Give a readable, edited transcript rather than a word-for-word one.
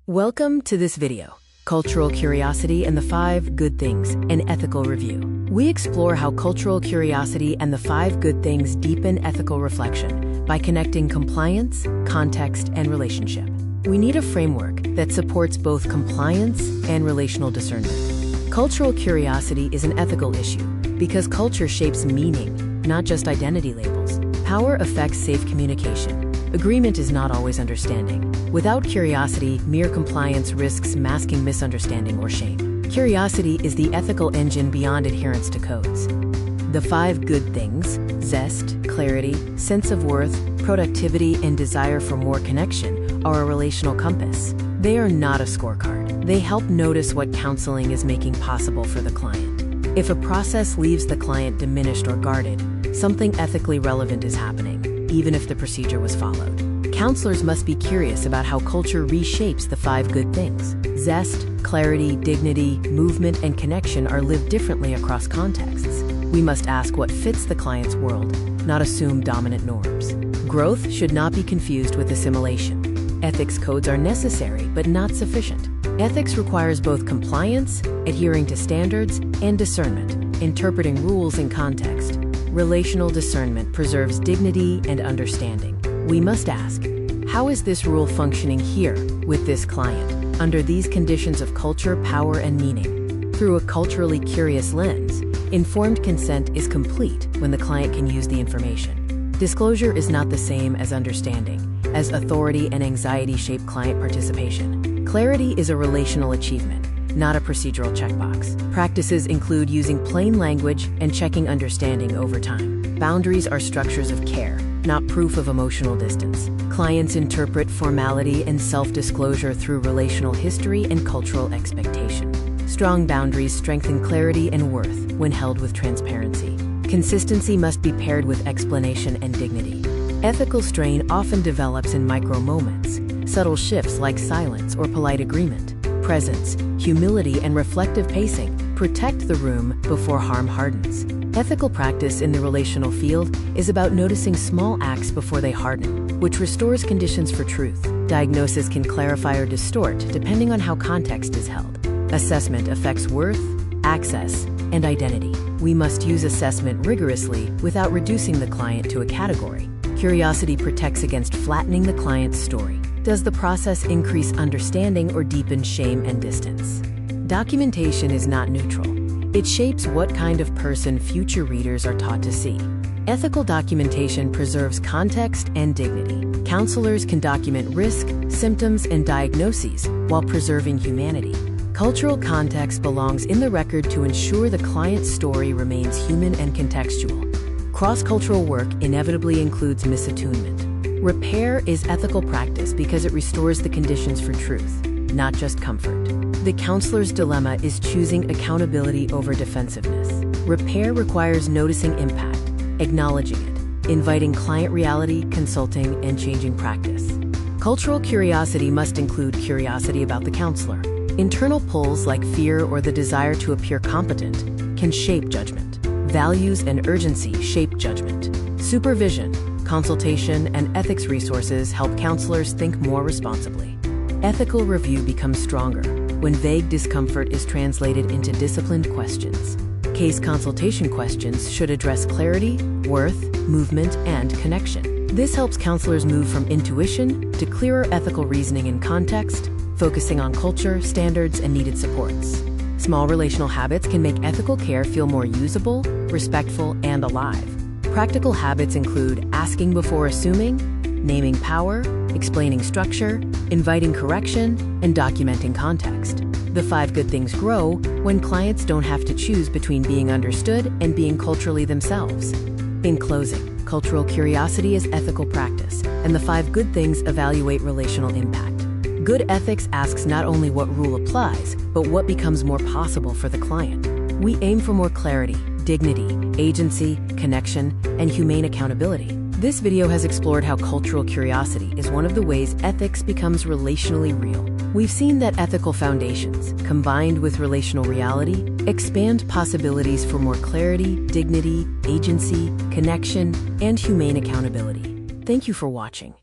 Welcome to this video, Cultural Curiosity and the 5 Good Things, an Ethical Review. We explore how cultural curiosity and the 5 good things deepen ethical reflection by connecting compliance, context, and relationship. We need a framework that supports both compliance and relational discernment. Cultural curiosity is an ethical issue because culture shapes meaning, not just identity labels. Power affects safe communication. Agreement is not always understanding. Without curiosity, mere compliance risks masking misunderstanding or shame. Curiosity is the ethical engine beyond adherence to codes. The 5 good things, zest, clarity, sense of worth, productivity, and desire for more connection, are a relational compass. They are not a scorecard. They help notice what counseling is making possible for the client. If a process leaves the client diminished or guarded, something ethically relevant is happening, even if the procedure was followed. Counselors must be curious about how culture reshapes the 5 good things. Zest, clarity, dignity, movement, and connection are lived differently across contexts. We must ask what fits the client's world, not assume dominant norms. Growth should not be confused with assimilation. Ethics codes are necessary, but not sufficient. Ethics requires both compliance, adhering to standards, and discernment, interpreting rules in context. Relational discernment preserves dignity and understanding. We must ask, how is this rule functioning here with this client, under these conditions of culture, power, and meaning? Through a culturally curious lens, informed consent is complete when the client can use the information. Disclosure is not the same as understanding, as authority and anxiety shape client participation. Clarity is a relational achievement, not a procedural checkbox. Practices include using plain language and checking understanding over time. Boundaries are structures of care, not proof of emotional distance. Clients interpret formality and self-disclosure through relational history and cultural expectation. Strong boundaries strengthen clarity and worth when held with transparency. Consistency must be paired with explanation and dignity. Ethical strain often develops in micro moments, subtle shifts like silence or polite agreement. Presence, humility, and reflective pacing protect the room before harm hardens. Ethical practice in the relational field is about noticing small acts before they harden, which restores conditions for truth. Diagnosis can clarify or distort depending on how context is held. Assessment affects worth, access, and identity. We must use assessment rigorously without reducing the client to a category. Curiosity protects against flattening the client's story. Does the process increase understanding or deepen shame and distance? Documentation is not neutral. It shapes what kind of person future readers are taught to see. Ethical documentation preserves context and dignity. Counselors can document risk, symptoms, and diagnoses while preserving humanity. Cultural context belongs in the record to ensure the client's story remains human and contextual. Cross-cultural work inevitably includes misattunement. Repair is ethical practice because it restores the conditions for truth, not just comfort. The counselor's dilemma is choosing accountability over defensiveness. Repair requires noticing impact, acknowledging it, inviting client reality, consulting, and changing practice. Cultural curiosity must include curiosity about the counselor. Internal pulls like fear or the desire to appear competent can shape judgment. Values and urgency shape judgment. Supervision, consultation, and ethics resources help counselors think more responsibly. Ethical review becomes stronger when vague discomfort is translated into disciplined questions. Case consultation questions should address clarity, worth, movement, and connection. This helps counselors move from intuition to clearer ethical reasoning in context, focusing on culture, standards, and needed supports. Small relational habits can make ethical care feel more usable, respectful, and alive. Practical habits include asking before assuming, naming power, explaining structure, inviting correction, and documenting context. The 5 good things grow when clients don't have to choose between being understood and being culturally themselves. In closing, cultural curiosity is ethical practice, and the 5 good things evaluate relational impact. Good ethics asks not only what rule applies, but what becomes more possible for the client. We aim for more clarity, dignity, agency, connection, and humane accountability. This video has explored how cultural curiosity is one of the ways ethics becomes relationally real. We've seen that ethical foundations, combined with relational reality, expand possibilities for more clarity, dignity, agency, connection, and humane accountability. Thank you for watching.